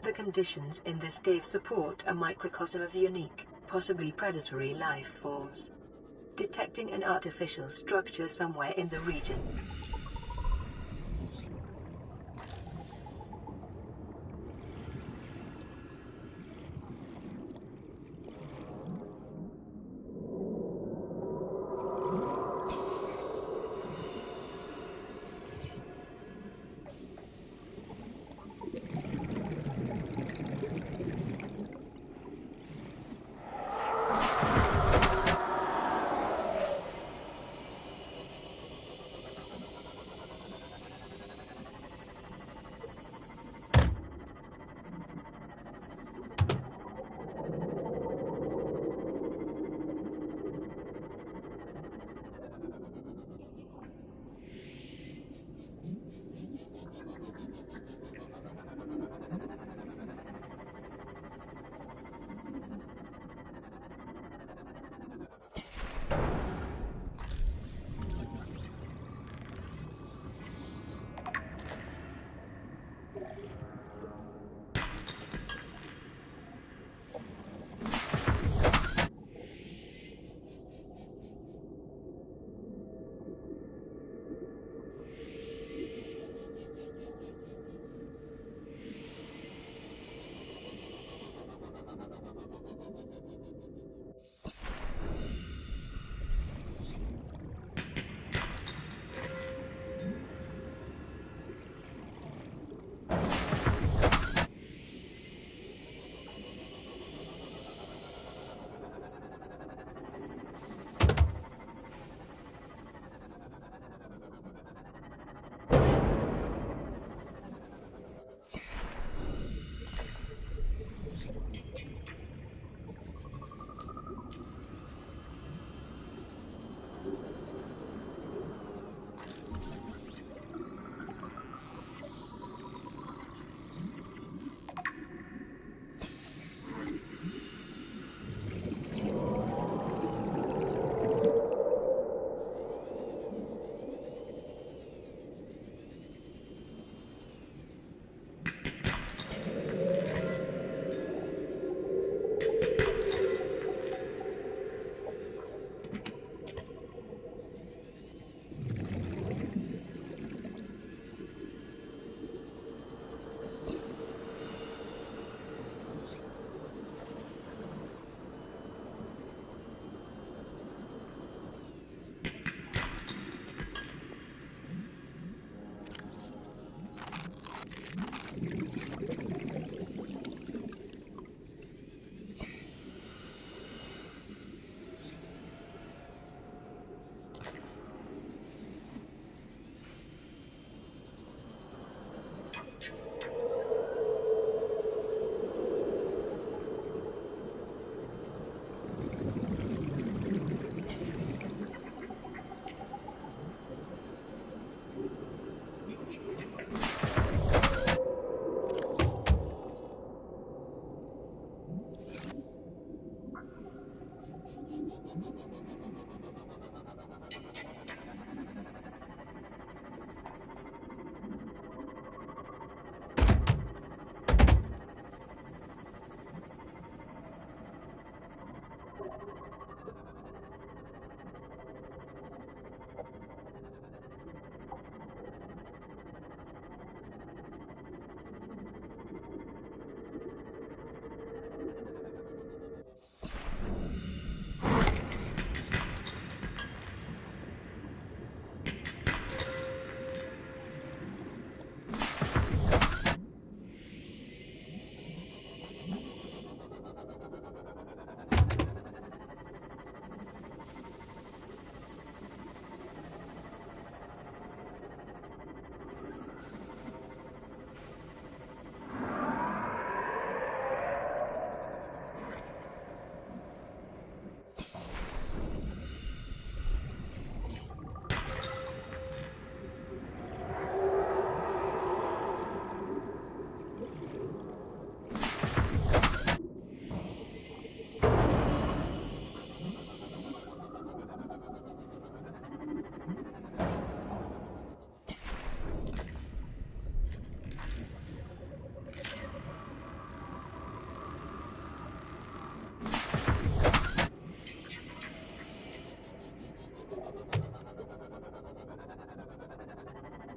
The conditions in this cave support a microcosm of unique, possibly predatory life forms. Detecting an artificial structure somewhere in the region.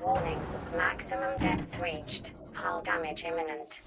Warning, maximum depth reached. Hull damage imminent.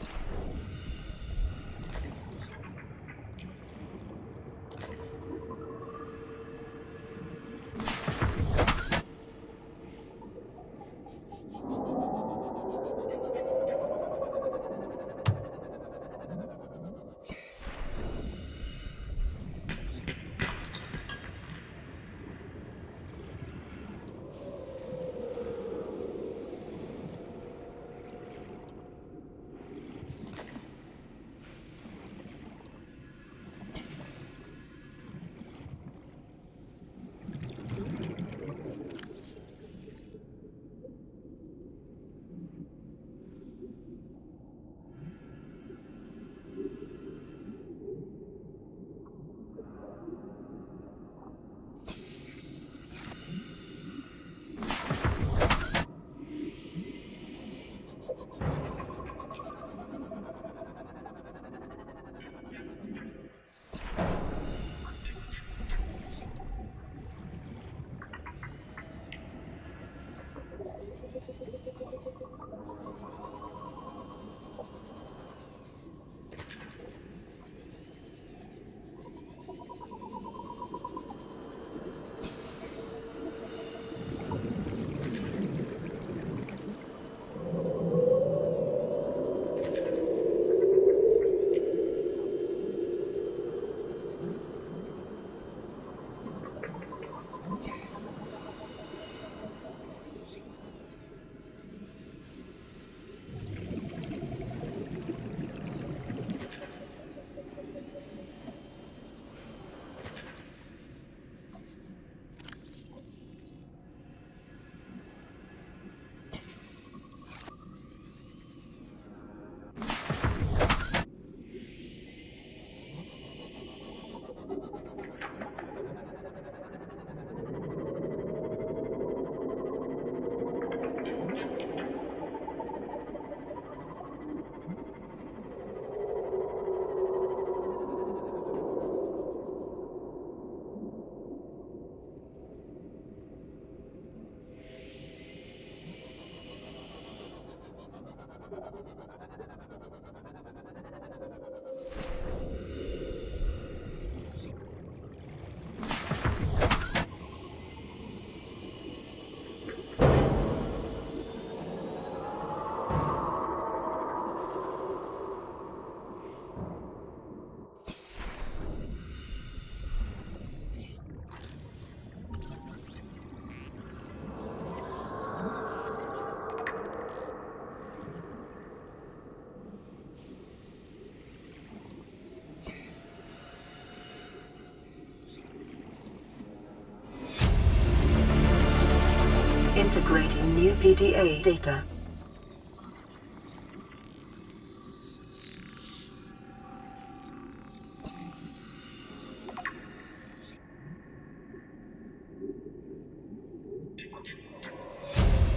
Integrating new PDA data.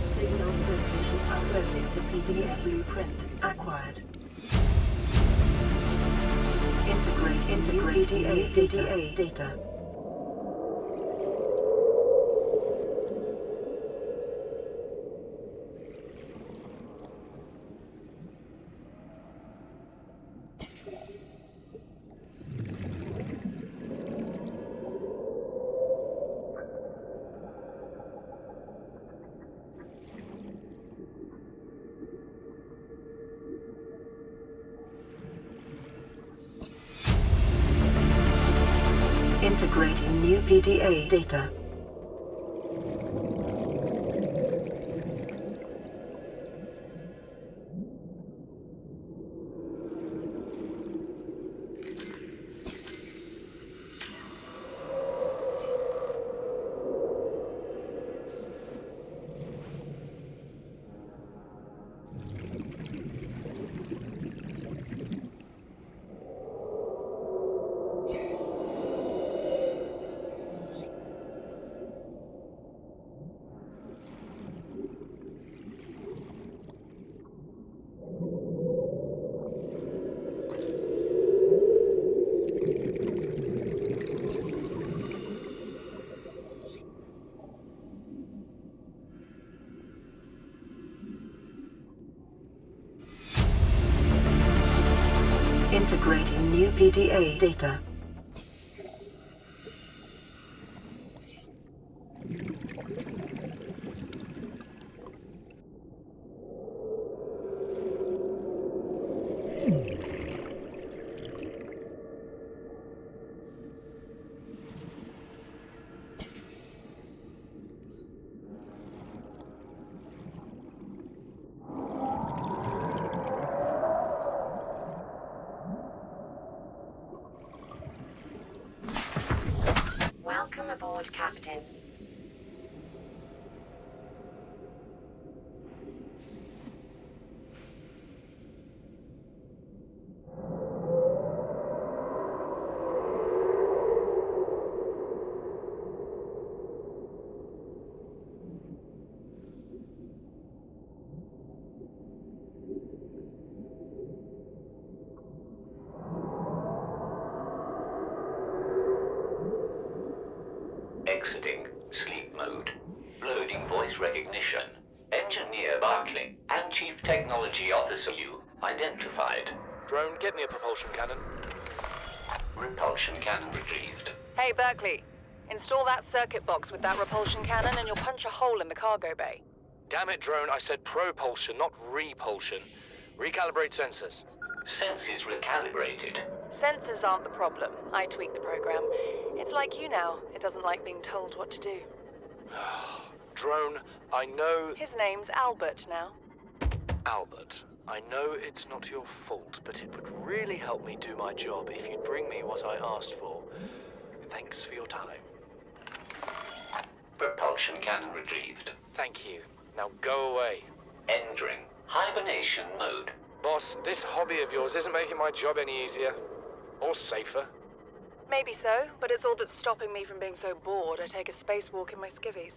Signal position uploaded to PDF blueprint acquired. Integrate Integrating new PDA data. Integrating new PDA data. Integrating new PDA data. Welcome aboard, Captain. Exiting sleep mode. Loading voice recognition. Engineer Barclay and Chief Technology Officer you identified. Drone, get me a propulsion cannon. Repulsion cannon retrieved. Hey, Berkeley. Install that circuit box with that repulsion cannon and you'll punch a hole in the cargo bay. Damn it, Drone, I said propulsion, not repulsion. Recalibrate sensors. Senses recalibrated. Sensors aren't the problem. I tweaked the program. It's like you now. It doesn't like being told what to do. Drone, I know... His name's Albert now. Albert, I know it's not your fault, but it would really help me do my job if you'd bring me what I asked for. Thanks for your time. Propulsion cannon retrieved. Thank you. Now go away. Entering hibernation mode. Boss, this hobby of yours isn't making my job any easier. Or safer. Maybe so, but it's all that's stopping me from being so bored I take a spacewalk in my skivvies.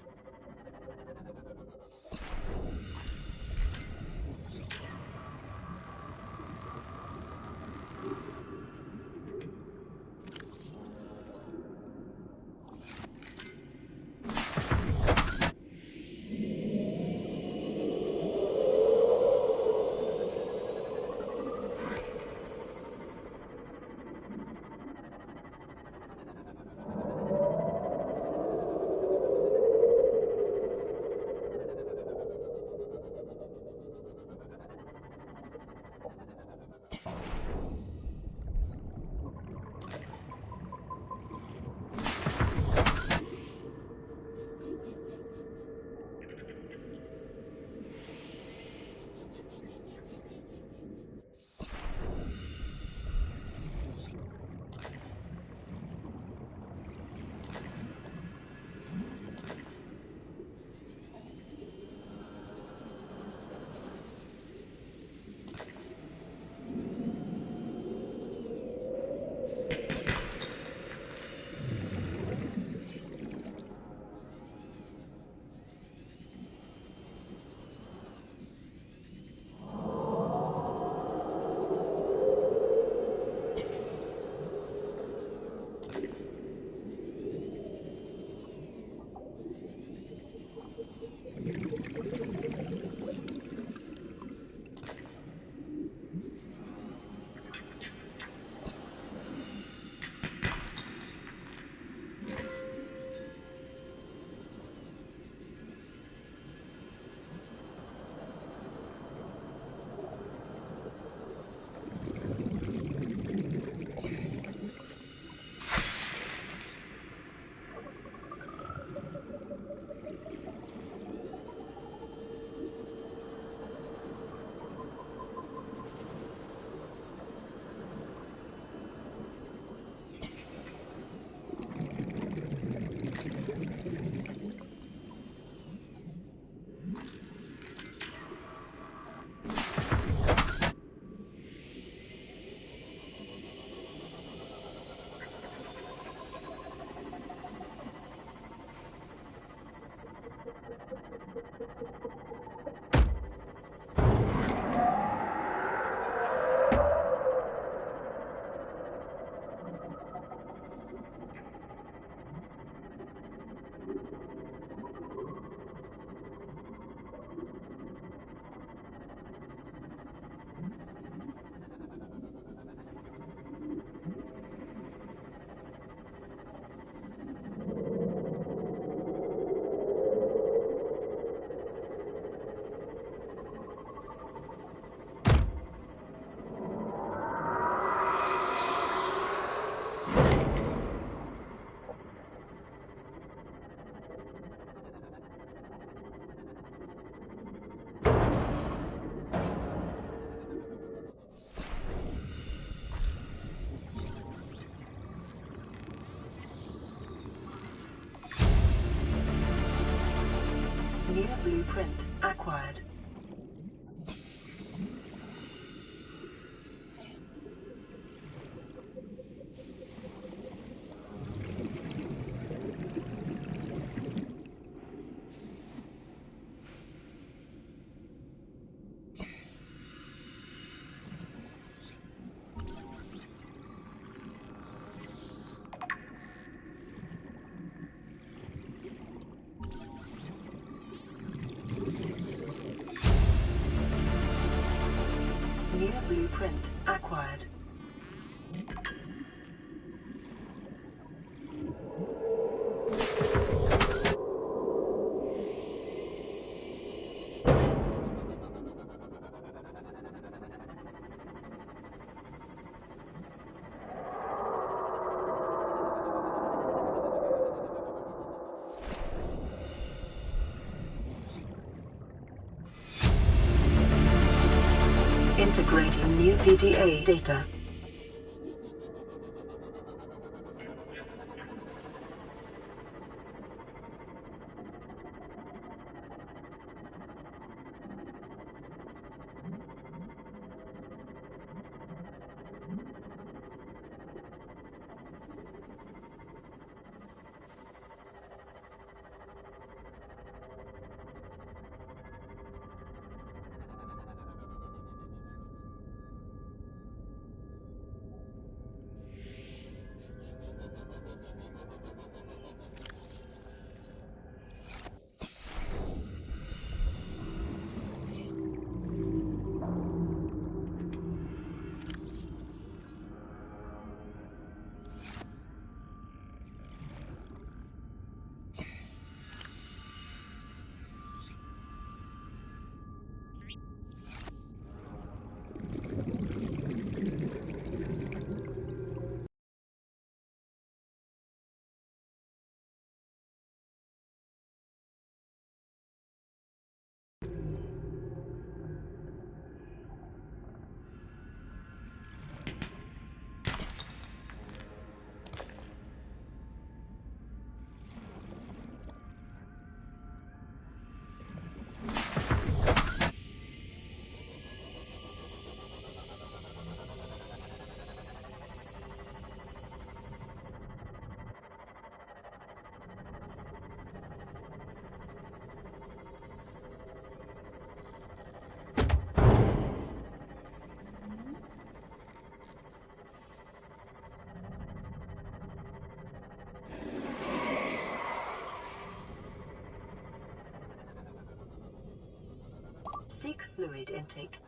New blueprint acquired. New blueprint acquired. Integrating new PDA data. Seek fluid intake.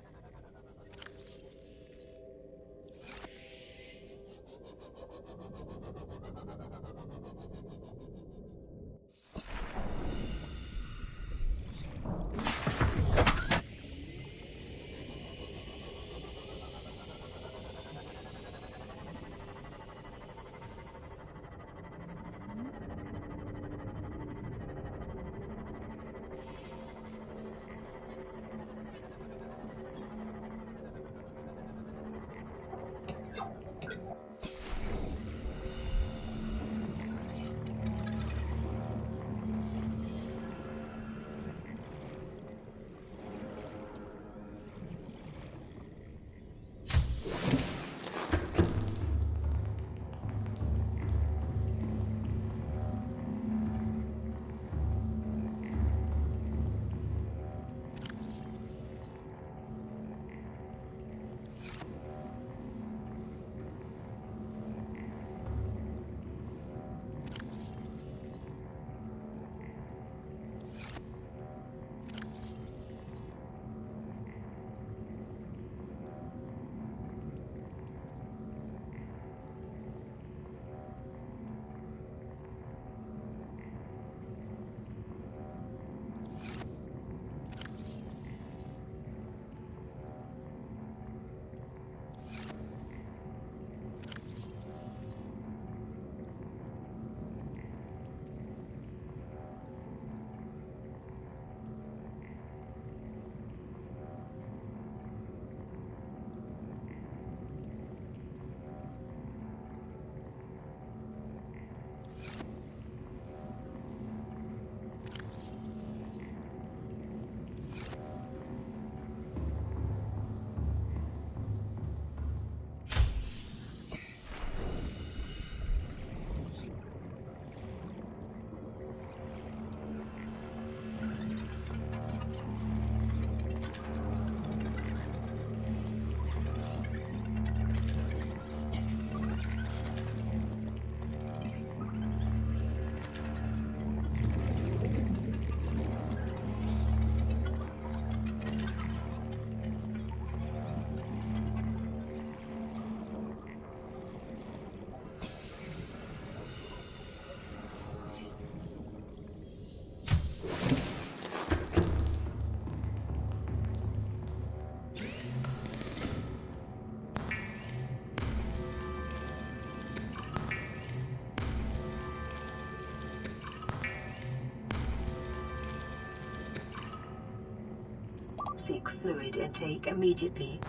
Seek fluid intake immediately.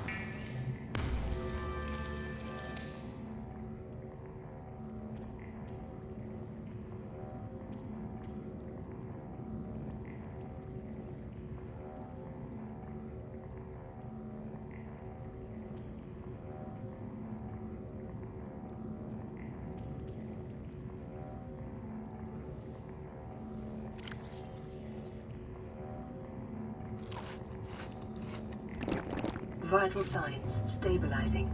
Vital signs stabilizing.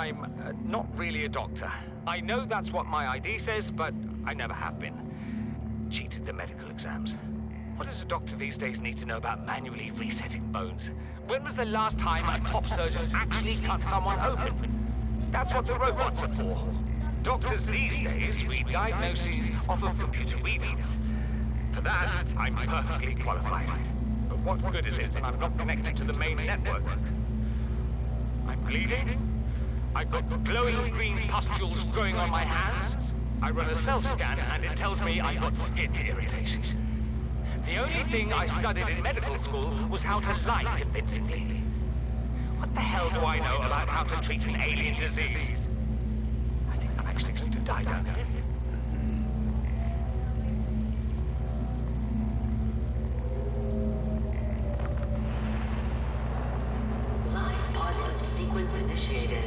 I'm not really a doctor. I know that's what my ID says, but I never have been. Cheated the medical exams. What does a doctor these days need to know about manually resetting bones? When was the last time a top surgeon actually cut someone open? That's what the robots are for. Doctors these days read diagnoses off of computer readings. For that, I'm perfectly qualified. But what good is it when I'm not connected to the main network? I'm bleeding. I've got glowing green pustules growing on my hands. I run a self-scan and it tells me I've got skin irritation. The only thing I studied in medical school was how to lie convincingly. What the hell do I know about how to treat an alien disease? I think I'm actually going to die down here. Live pod sequence initiated.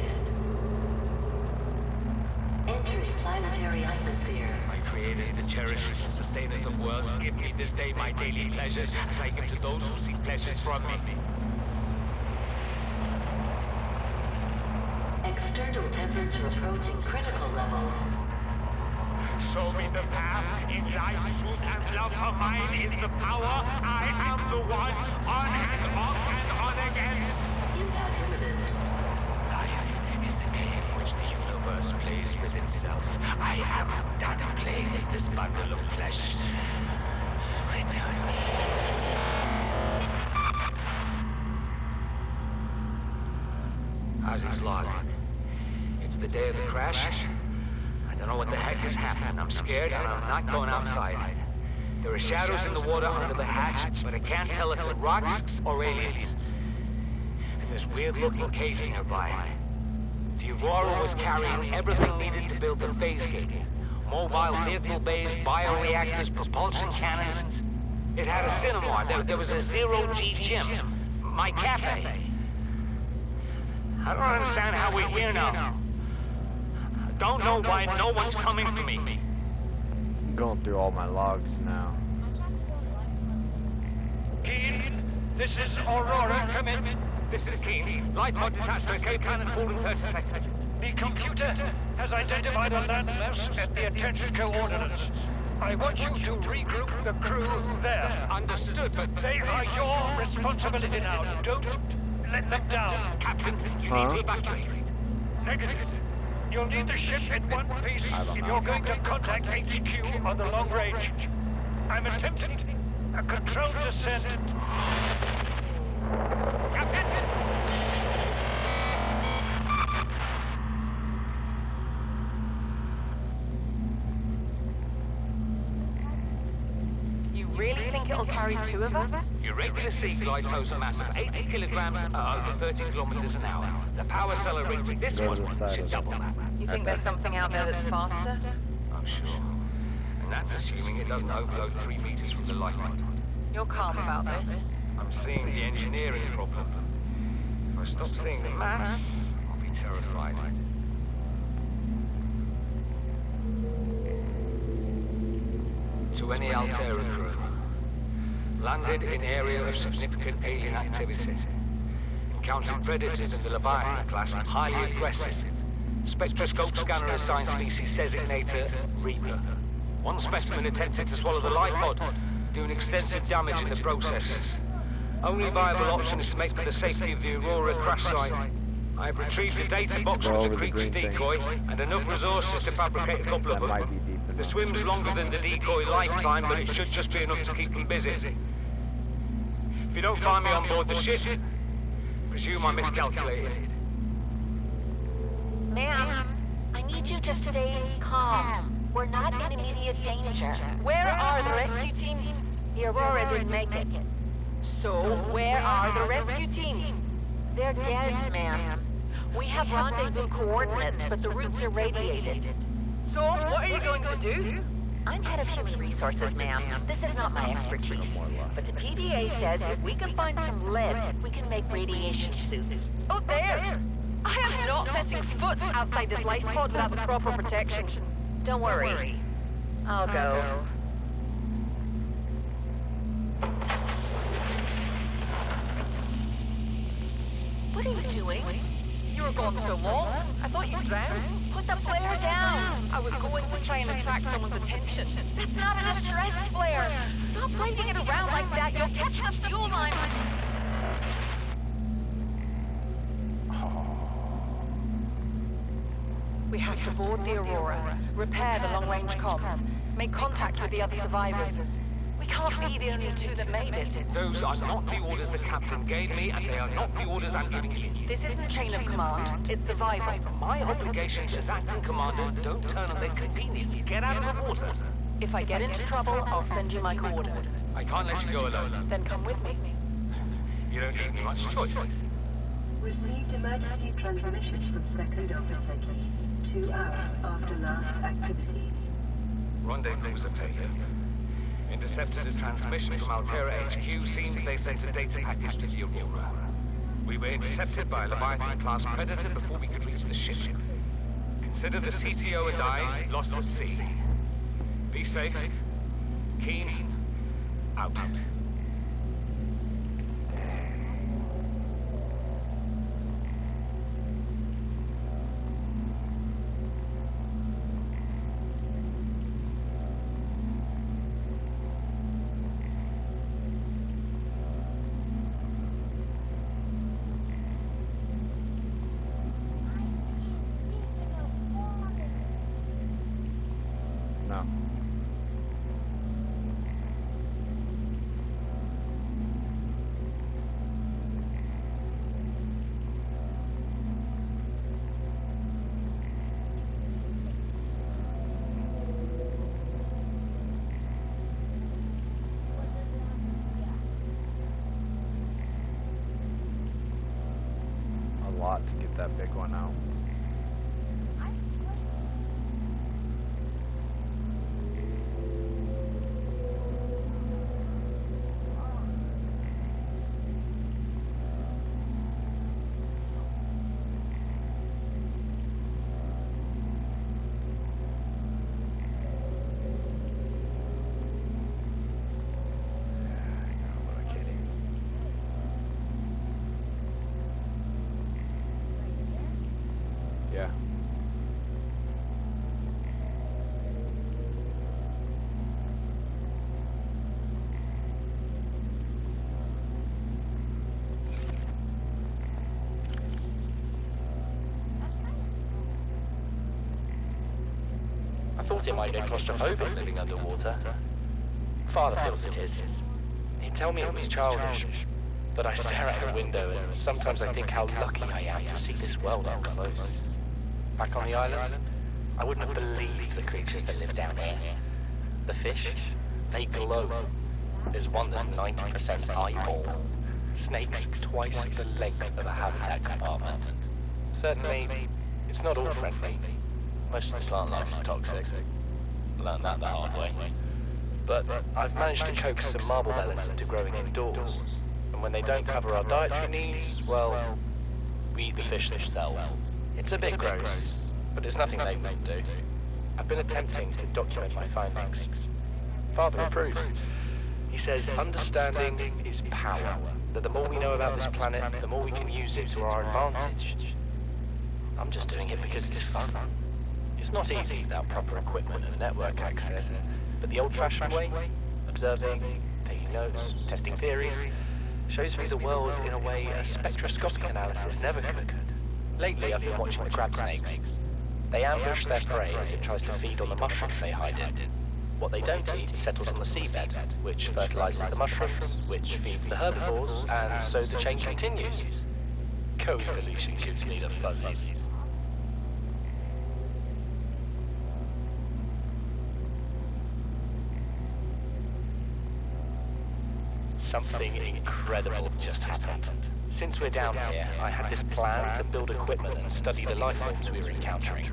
Entering planetary atmosphere. My creators, the cherishers and sustainers of worlds, give me this day my daily pleasures as I give to those who seek pleasures from me. External temperature approaching critical levels. Show me the path in life, truth, and love. For mine is the power. I am the one. On and off and on again. Impact imminent. Life is a game in which the universe plays with itself. I am done playing as this bundle of flesh. Return me. How's his log? It's the day of the crash. I don't know what the heck has happened. I'm scared and I'm not going outside. There are shadows in the water under the hatch, but I can't tell if they're rocks or aliens. And there's weird-looking caves nearby. The Aurora was carrying everything needed to build the phase gate. Mobile vehicle bays, bioreactors, propulsion cannons. It had a cinema. There was a zero-G gym. My cafe. I don't understand how we're here now. I don't know why no one's coming for me. I'm going through all my logs now. Keen, this is Aurora. Come in. This is Keen. Light pod detached to Cape Cannon, forward in 30 seconds. The computer has identified a landmass at the attention coordinates. I want you to regroup the crew there. Understood, but They are your responsibility now. Don't let them down. Captain, you need to evacuate. Negative. You'll need the ship in one piece if you're going to contact HQ on the long range. I'm attempting a controlled descent. Captain! You really think it'll carry two of us? Your regular sea glide tows a mass of 80 kilograms at over 30 kilometers an hour. The power cell rig for this Go to one the side should of double it. that. You think there's something out there that's faster? I'm sure. And that's assuming it doesn't overload 3 meters from the light pod. You're calm about this. I'm seeing the engineering problem. If I stop seeing the maths, I'll be terrified. To any Altera crew. Landed in area of significant alien activity. Encountered predators in the Leviathan class, highly aggressive. Spectroscope scanner assigned species designator Reaper. One specimen attempted to swallow the light pod, doing extensive damage in the process. Only viable option is to make for the safety of the Aurora crash site. I have retrieved a data box Go with over the the creek's green thing. decoy and enough resources to fabricate a couple of That might be them. deep The enough. swim's longer than the decoy lifetime, but it should just be enough to keep them busy. If you don't find me on board the ship, presume I miscalculated. Ma'am, I need you to stay calm. We're not in immediate danger. Where are the rescue teams? The Aurora didn't make it. So, where are the rescue teams? They're dead, ma'am. We have rendezvous coordinates, but the routes are radiated. So, what are you going to do? I'm head of human resources, ma'am. This is not my expertise. But the PDA says if we can find some lead, we can make radiation suits. Oh, there! I am not setting foot outside this life pod without the proper protection. Don't worry. I'll go. What are you doing? You were gone so long. I thought you drowned. Put the flare down! I was going to try and attract someone's attention. That's not a distress flare! Stop waving it around like that, you'll catch the fuel line! We have to board the Aurora, repair the long-range comms, make contact with the other survivors. We can't be the only two that made it. Those are not the orders the captain gave me, and they are not the orders I'm giving you. This isn't chain of command, it's survival. My obligations as acting commander don't turn on their convenience. Get out of the water. If I get into trouble, I'll send you my coordinates. I can't let you go alone. Then come with me. You don't leave me much choice. Received emergency transmission from Second Officer Key 2 hours after last activity. Rendezvous was a failure. Intercepted a transmission from Altera HQ. Seems they sent a data package to the Aurora. We were intercepted by a Leviathan-class predator before we could reach the ship. Consider the CTO and I lost at sea. Be safe. Keen. Out. No. A lot to get that big one out. Yeah. I thought it might get claustrophobic living underwater. Father feels it is. He'd tell me it was childish, but I stare out the window and sometimes I think how lucky I am to see this world up close. Back on the island, I wouldn't have believed the creatures that live down here. The fish, they glow. There's one that's 90% eyeball. Snakes twice the length of a habitat compartment. Certainly, it's not all friendly. Most of the plant life is toxic. Learned that the hard way. But I've managed to coax some marble melons into growing indoors. And when they don't cover our dietary needs, well, we eat the fish themselves. It's a bit gross, but it's nothing they wouldn't do. I've been attempting to document my findings. Father approves. He says understanding is power, that the more we know about this planet, the more we can use it to our advantage. I'm just doing it because it's fun. It's not easy without proper equipment and network access, but the old-fashioned way, observing, taking notes, testing theories, shows me the world in a way a spectroscopic analysis never could. Lately, I've been watching the crab snakes. They ambush their prey as it tries to feed on the mushrooms they hide in. What they don't eat settles on the seabed, which fertilizes the mushrooms, which feeds the herbivores, and so the chain continues. Co-evolution gives me the fuzzies. Something incredible just happened. Since we're down here, I had this plan to build equipment and study the life forms we were encountering,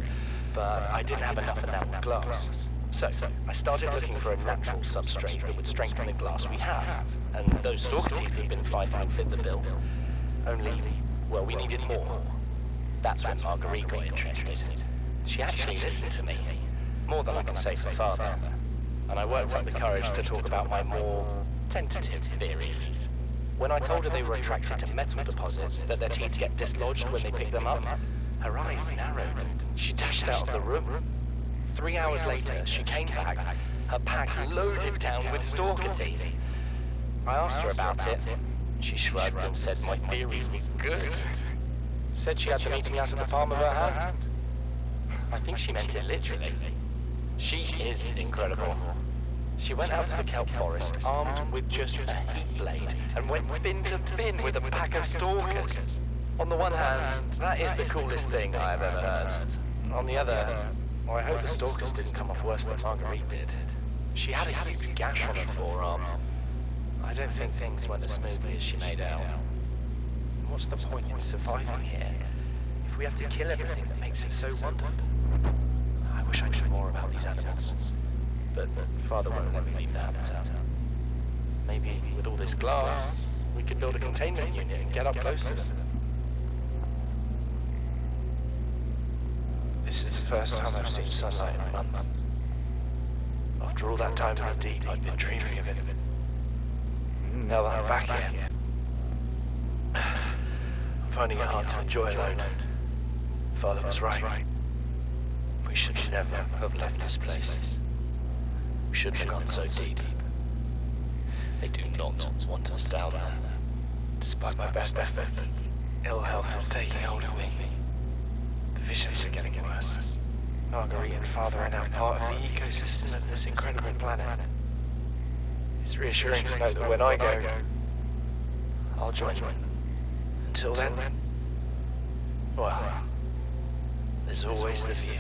but I didn't have enough enamel glass. So, I started looking for a natural substrate that would strengthen the glass we have, and those stalker teeth we've been finding would fit the bill. Only, well, we needed more. That's when Marguerite got interested. She actually listened to me, more than I can say for Father, and I worked up the courage to talk about my more tentative theories. When I told her they were attracted to metal deposits, that their teeth get dislodged when they pick them up, her eyes narrowed and she dashed out of the room. 3 hours later, she came back, her pack loaded down with stalker teeth. I asked her about it. She shrugged and said my theories were good. Said she had them eating out of the palm of her hand. I think she meant it literally. She is incredible. She went out to the kelp forest armed with just a heat blade and went fin to fin with a pack of stalkers. On the one hand, that is the coolest thing I have ever heard. On the other, well, I hope the stalkers didn't come off worse than Marguerite did. She had a huge gash on her forearm. I don't think things went as smoothly as she made out. What's the point in surviving here if we have to kill everything that makes it so wonderful? I wish I knew more about these animals, but Father won't let me leave the habitat. Maybe with all this glass, we could build a containment unit and get up close to them. This is the first time I've seen sunlight in months. After all that time in the deep, I'd been dreaming of it. Now that I'm back here, I'm finding it hard to enjoy alone. Father was right. We should never have left this place. We shouldn't have gone so deep. They do not want us down there. Despite my best efforts, ill health is taking hold of me. The visions are getting worse. Marguerite and Father are now part of the ecosystem of this incredible planet. It's reassuring to know that when I go, I'll join them. Until then, well, there's always the view.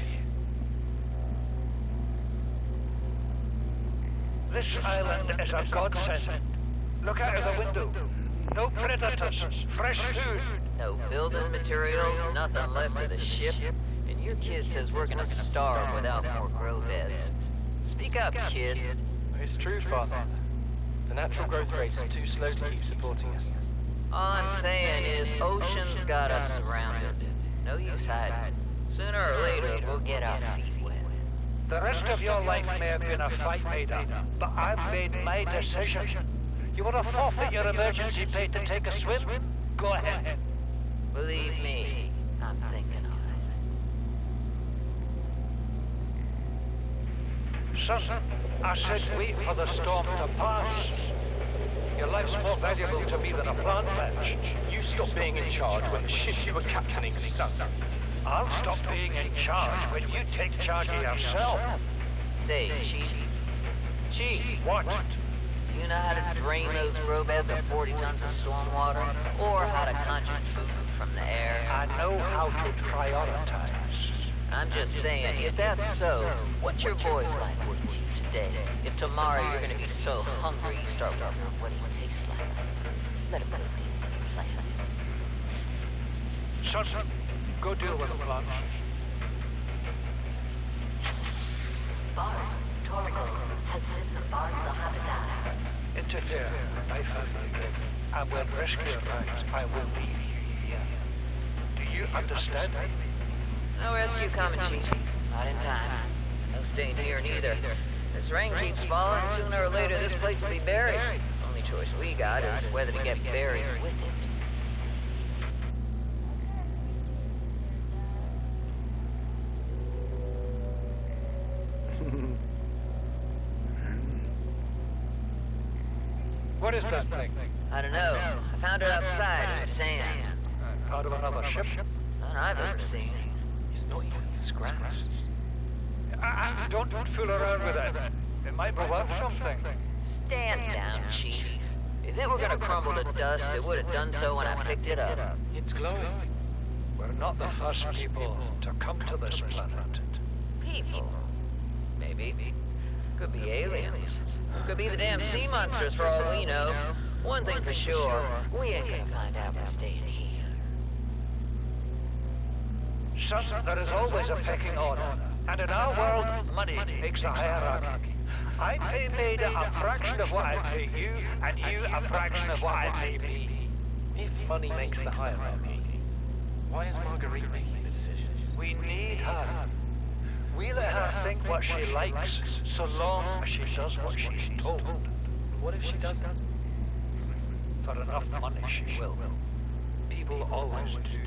This island is a godsend. Look out of the window. No predators, fresh food. No building materials, nothing left of the ship. And your kid says we're gonna starve without more grow beds. Speak up, kid. It's true, Father. The natural growth rates are too slow to keep supporting us. All I'm saying is ocean's got us surrounded. No use hiding. Sooner or later, we'll get our feet wet. The rest of your life may have been a fight made up, but I've made my decision. You want to forfeit your emergency pay to take a swim? Go ahead. Believe me, I'm thinking on it. Son, I said wait for the storm to pass. Your life's more valuable to me than a plant patch. You stopped being in charge when the ship you were captaining sunk. I'll stop being in charge when you take charge of yourself. Say, Chief. Chief! What? Do you know how to drain those grow beds of 40 tons of storm water? Or how to conjure food from the air? I know how to prioritize. I'm just saying, if that's so, what's your boys like working to you today? If tomorrow you're gonna be so hungry you start wondering what he tastes like, let him go deal with your plans. Son, go deal with the plants. Bart, Torgal has disembarked the habitat. Interfere with my family again, and we'll risk your lives. I will leave you here. Do you understand me? No rescue coming, Chief. Not in time. No staying here neither. This rain keeps falling, sooner or later this place will be buried. Only choice we got is whether to get buried with it. What is that thing? I don't know. I found it outside in the sand. Part of another ship? None I've ever seen. It's not even scratched. Don't fool around with it. It might be worth something. Stand down, Chief. If it were gonna crumble to dust, it would have done so when I picked it up. It's glowing. We're not the first people to come to this planet. People? Maybe. Could be aliens. Could be the damn sea monsters for all we know. One thing for sure, we ain't gonna find out by staying here. Son, there is always a pecking order. And in our world, money makes a hierarchy. I pay Maida a fraction of what I pay you, and you a fraction of what I pay me. If money makes the hierarchy, why is Marguerite making the decisions? We need her. We let her think what she likes, so long as she does what she's told. What if she doesn't? For enough money, she will. People always do.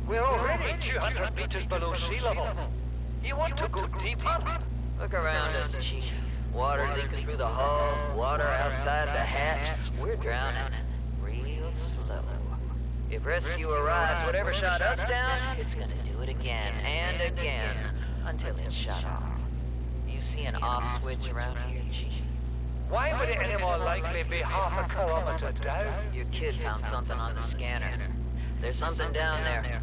We're already 200 meters below sea level. You want to go deeper? Look around us, Chief. Water leaking through the hull, water outside the hatch. We're drowning real slow. If rescue arrives, whatever shot us down, it's gonna do it again and again until it's shut off. You see an off switch around here, Chief? Why would it any more likely be half a kilometer down? Your kid found something on the scanner. There's something down there.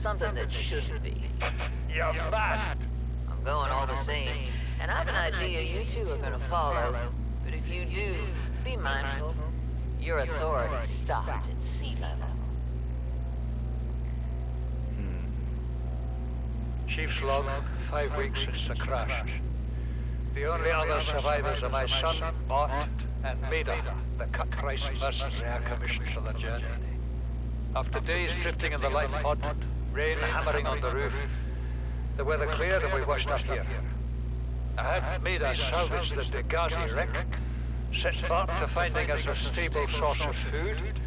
Something that shouldn't be. You're mad. I'm going all the same. And I've an idea you two are gonna follow. But if you do, be mindful. Your authority stopped at sea level. Chief's log, 5 weeks since the crash. The only other survivors are my son, Mort, and Maida, the cut-price mercenary I commissioned for the journey. After days drifting in the life pod, rain hammering on the roof, the weather cleared and we washed up here. I had Maida salvage the Degazi wreck, set Bart to finding us a stable source of food.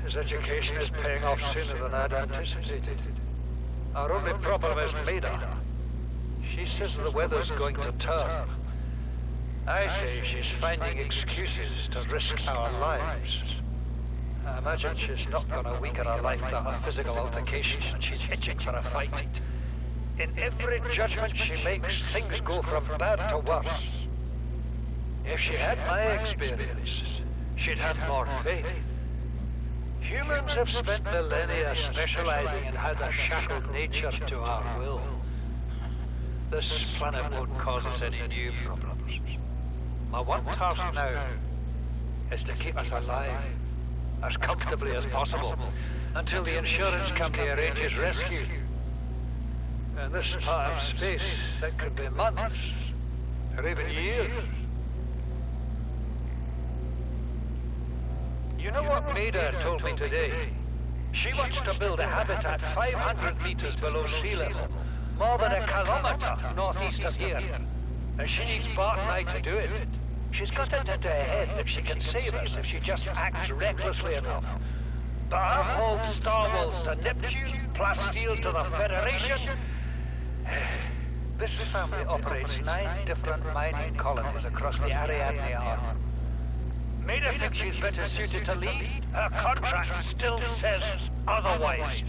His education is paying off sooner than I'd anticipated. Our only problem is Maida. She says the weather's going to turn. I say she's finding excuses to risk our lives. I imagine she's not going to weaken her life to a physical altercation and she's itching for a fight. In every judgment she makes, things go from bad to worse. If she had my experience, she'd have more faith. Humans have spent millennia specializing in how to shackle nature to our will. This planet won't cause us any new problems. My one task now is to keep us alive, as comfortably as possible, until the insurance company arranges rescue. In this part of space, that could be months, or even years. You know what Maida told me today? She wants to build a habitat 500 meters below sea level, more than a kilometer northeast of here. And she needs Bart and I to do it. She's got it into her head that she can save us if she just acts recklessly enough. But I've hauled Star Wars to Neptune, Plasteel to the Federation. This family operates 9 different mining colonies across the Ariadne Arm. Maida thinks she's better suited to lead. Her contract still says otherwise.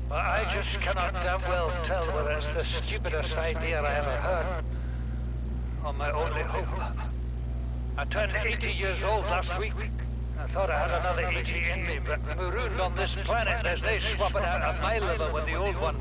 But I just cannot damn well tell whether it's the stupidest idea I ever heard, or my only hope. I turned 80 years old last week. I thought I had another 80 in me, but marooned on this planet, there's no swapping out of my liver with the old one